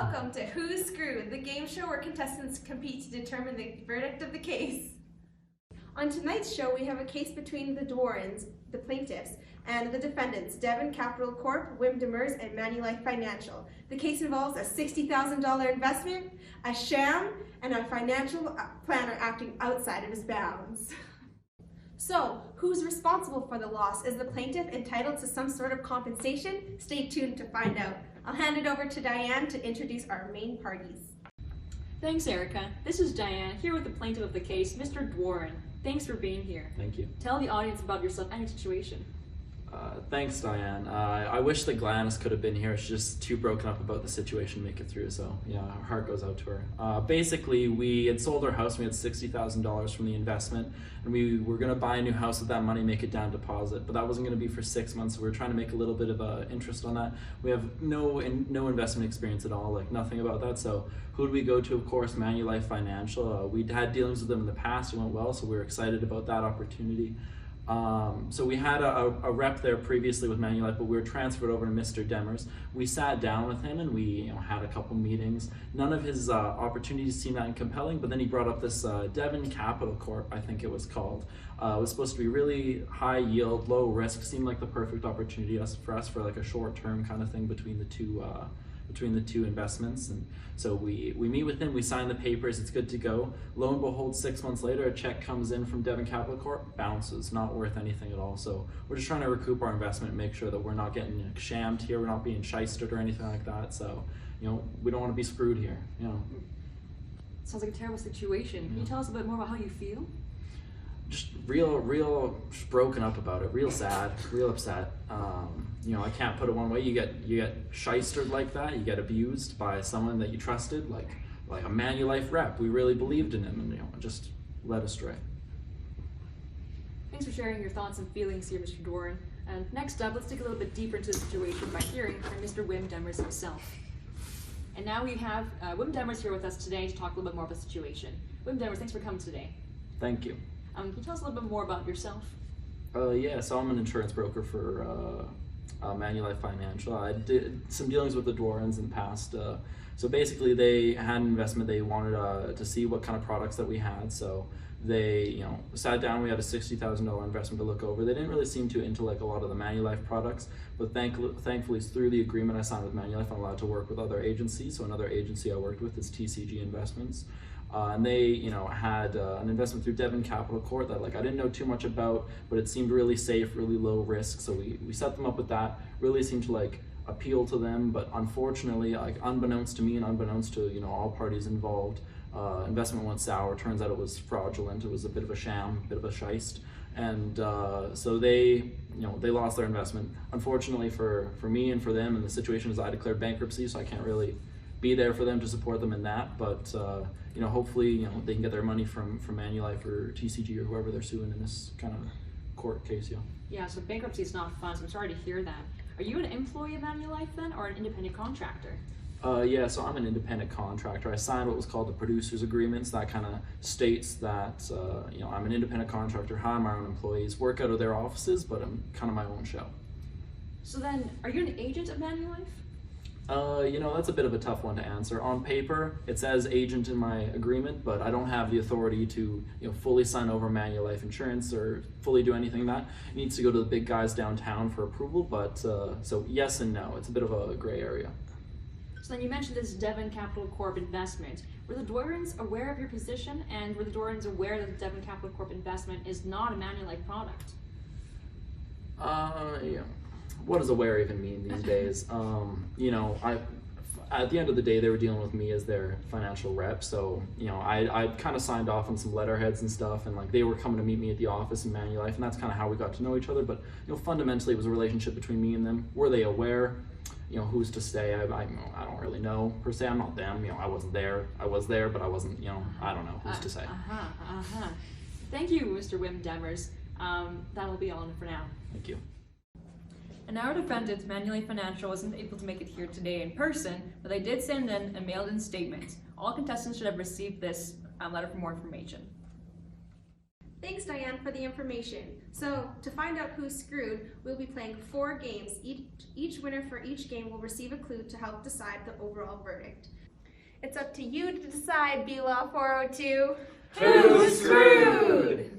Welcome to Who's Screwed, the game show where contestants compete to determine the verdict of the case. On tonight's show, we have a case between the Dwarens, the plaintiffs, and the defendants, Devon Capital Corp., Wim Demers, and Manulife Financial. The case involves a $60,000 investment, a sham, and a financial planner acting outside of his bounds. So, who's responsible for the loss? Is the plaintiff entitled to some sort of compensation? Stay tuned to find out. I'll hand it over to Diane to introduce our main parties. Thanks, Erica. This is Diane, here with the plaintiff of the case, Mr. Dworen. Thanks for being here. Thank you. Tell the audience about yourself and your situation. Thanks, Diane. I wish that Gladys could have been here. She's just too broken up about the situation to make it through, so yeah, our heart goes out to her. Basically, we had sold our house. We had $60,000 from the investment, and we were going to buy a new house with that money, make it down deposit, but that wasn't going to be for 6 months, so we were trying to make a little bit of interest on that. We have no investment experience at all, like nothing about that, so who did we go to? Of course, Manulife Financial. We'd had dealings with them in the past. It went well, so we were excited about that opportunity. So we had a rep there previously with Manulife, but we were transferred over to Mr. Demers. We sat down with him and we had a couple meetings. None of his opportunities seemed that compelling, but then he brought up this Devon Capital Corp., I think it was called. It was supposed to be really high yield, low risk, seemed like the perfect opportunity for us for like a short term kind of thing between the two investments. And so we meet with him, we sign the papers, it's good to go. Lo and behold, 6 months later, a check comes in from Devon Capital Corp., bounces, not worth anything at all. So we're just trying to recoup our investment and make sure that we're not getting shammed here, we're not being shystered or anything like that. So, we don't want to be screwed here, Sounds like a terrible situation. Can you tell us a bit more about how you feel? Just real broken up about it, real sad, real upset. I can't put it one way. You get shystered like that, you get abused by someone that you trusted, like a Manulife rep. We really believed in him and just led astray. Thanks for sharing your thoughts and feelings here, Mr. Dworen. And next up, let's dig a little bit deeper into the situation by hearing from Mr. Wim Demers himself. And now we have Wim Demers here with us today to talk a little bit more about the situation. Wim Demers, thanks for coming today. Thank you. Can you tell us a little bit more about yourself? Yeah, so I'm an insurance broker for Manulife Financial. I did some dealings with the Dworens in the past. So basically they had an investment. They wanted to see what kind of products that we had. So they sat down. We had a $60,000 investment to look over. They didn't really seem too into like a lot of the Manulife products, but thankfully through the agreement I signed with Manulife, I'm allowed to work with other agencies. So another agency I worked with is TCG Investments. And they, had an investment through Devon Capital Corp. that I didn't know too much about, but it seemed really safe, really low risk. So we set them up with that. Really seemed to appeal to them, but unfortunately, unbeknownst to me and unbeknownst to all parties involved, investment went sour. Turns out it was fraudulent. It was a bit of a sham, a bit of a shyst, and so they lost their investment. Unfortunately for me and for them, and the situation is I declared bankruptcy, so I can't really be there for them to support them in that, but hopefully they can get their money from Manulife or TCG or whoever they're suing in this kind of court case. Yeah, so bankruptcy is not fun, so I'm sorry to hear that. Are you an employee of Manulife then, or an independent contractor? Yeah, so I'm an independent contractor. I signed what was called the producers agreements. That kind of states that I'm an independent contractor, hire my own employees, work out of their offices, but I'm kind of my own show. So then, are you an agent of Manulife? That's a bit of a tough one to answer. On paper, it says agent in my agreement, but I don't have the authority to, fully sign over Manulife insurance or fully do anything like that. It needs to go to the big guys downtown for approval, but so yes and no. It's a bit of a gray area. So then you mentioned this Devon Capital Corp investment. Were the Dworens aware of your position, and were the Dworens aware that the Devon Capital Corp investment is not a Manulife product? Yeah. What does aware even mean these days? At the end of the day, they were dealing with me as their financial rep. So, I kind of signed off on some letterheads and stuff, and they were coming to meet me at the office in Manulife, and that's kind of how we got to know each other. But, fundamentally, it was a relationship between me and them. Were they aware? Who's to say? I don't really know per se. I'm not them. I wasn't there. I was there, but I wasn't. I don't know. Who's to say? Thank you, Mr. Wim Demers. That'll be all for now. Thank you. And our defendant, Manulife Financial, wasn't able to make it here today in person, but they did send in a mailed-in statement. All contestants should have received this letter for more information. Thanks, Diane, for the information. So, to find out who's screwed, we'll be playing 4 games. Each winner for each game will receive a clue to help decide the overall verdict. It's up to you to decide, BLAW 402. Who's screwed?